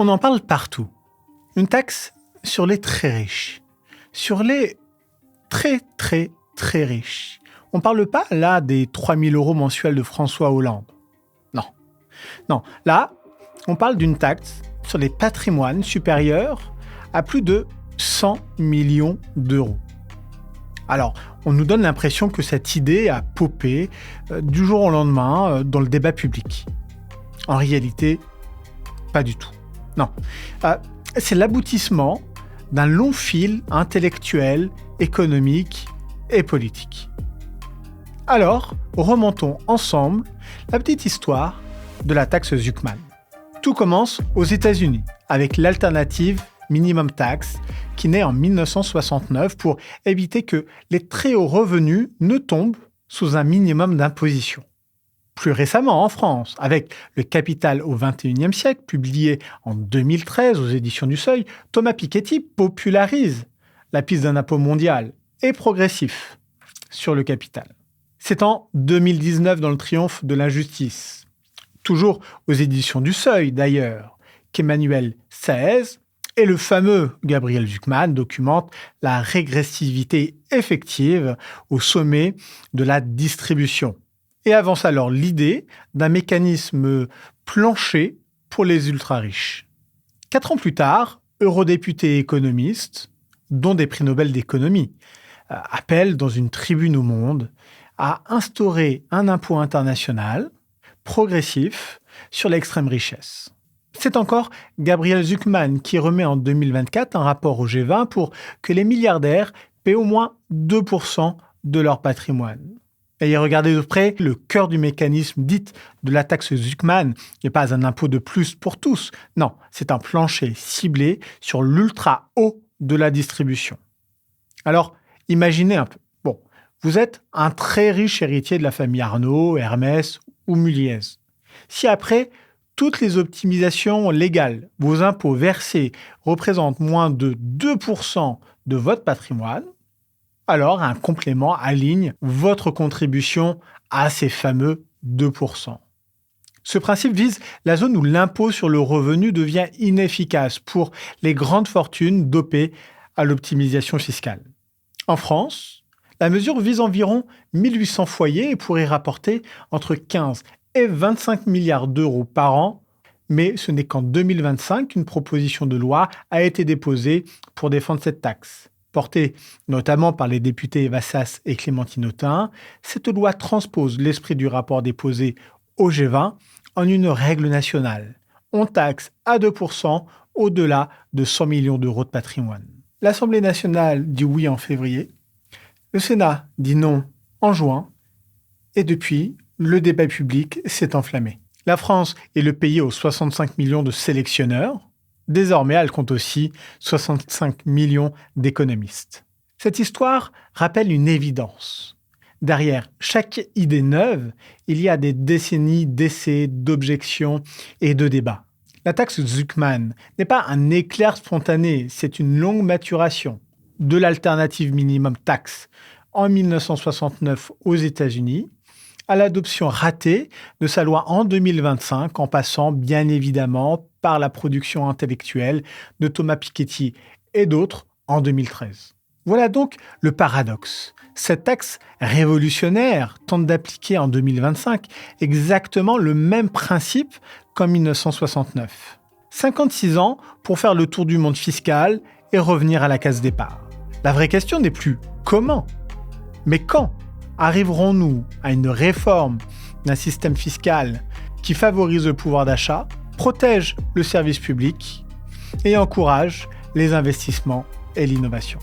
On en parle partout. Une taxe sur les très riches. Sur les très riches. On ne parle pas là des 3 000 € mensuels de François Hollande. Non. Là, on parle d'une taxe sur les patrimoines supérieurs à plus de 100 millions d'euros. Alors, on nous donne l'impression que cette idée a popé du jour au lendemain dans le débat public. En réalité, pas du tout. Non. C'est l'aboutissement d'un long fil intellectuel, économique et politique. Alors, remontons ensemble la petite histoire de la taxe Zuckman. Tout commence aux États-Unis avec l'alternative minimum tax qui naît en 1969 pour éviter que les très hauts revenus ne tombent sous un minimum d'imposition. Plus récemment en France, avec Le Capital au XXIe siècle, publié en 2013 aux éditions du Seuil, Thomas Piketty popularise la piste d'un impôt mondial et progressif sur le capital. C'est en 2019, dans le triomphe de l'injustice, toujours aux éditions du Seuil d'ailleurs, qu'Emmanuel Saez et le fameux Gabriel Zuckman documentent la régressivité effective au sommet de la distribution et avance alors l'idée d'un mécanisme plancher pour les ultra-riches. 4 ans plus tard, eurodéputés et économistes, dont des prix Nobel d'économie, appellent dans une tribune au Monde à instaurer un impôt international progressif sur l'extrême richesse. C'est encore Gabriel Zuckman qui remet en 2024 un rapport au G20 pour que les milliardaires paient au moins 2% de leur patrimoine. Et regardez de près, le cœur du mécanisme dit de la taxe Zuckman n'est pas un impôt de plus pour tous. Non, c'est un plancher ciblé sur l'ultra haut de la distribution. Alors, imaginez un peu. Bon, vous êtes un très riche héritier de la famille Arnault, Hermès ou Muliez. Si après toutes les optimisations légales, vos impôts versés représentent moins de 2% de votre patrimoine, alors un complément aligne votre contribution à ces fameux 2%. Ce principe vise la zone où l'impôt sur le revenu devient inefficace pour les grandes fortunes dopées à l'optimisation fiscale. En France, la mesure vise environ 1800 foyers et pourrait rapporter entre 15 et 25 milliards d'euros par an, mais ce n'est qu'en 2025 qu'une proposition de loi a été déposée pour défendre cette taxe. Portée notamment par les députés Eva Sas et Clémentine Autain, cette loi transpose l'esprit du rapport déposé au G20 en une règle nationale. On taxe à 2% au-delà de 100 millions d'euros de patrimoine. L'Assemblée nationale dit oui en février, le Sénat dit non en juin, et depuis, le débat public s'est enflammé. La France est le pays aux 65 millions de sélectionneurs. Désormais, elle compte aussi 65 millions d'économistes. Cette histoire rappelle une évidence. Derrière chaque idée neuve, il y a des décennies d'essais, d'objections et de débats. La taxe Zuckman n'est pas un éclair spontané, c'est une longue maturation. De l'alternative minimum tax en 1969 aux États-Unis, à l'adoption ratée de sa loi en 2025, en passant bien évidemment par la production intellectuelle de Thomas Piketty et d'autres en 2013. Voilà donc le paradoxe. Cette taxe révolutionnaire tente d'appliquer en 2025 exactement le même principe qu'en 1969. 56 ans pour faire le tour du monde fiscal et revenir à la case départ. La vraie question n'est plus comment, mais quand arriverons-nous à une réforme d'un système fiscal qui favorise le pouvoir d'achat, protège le service public et encourage les investissements et l'innovation.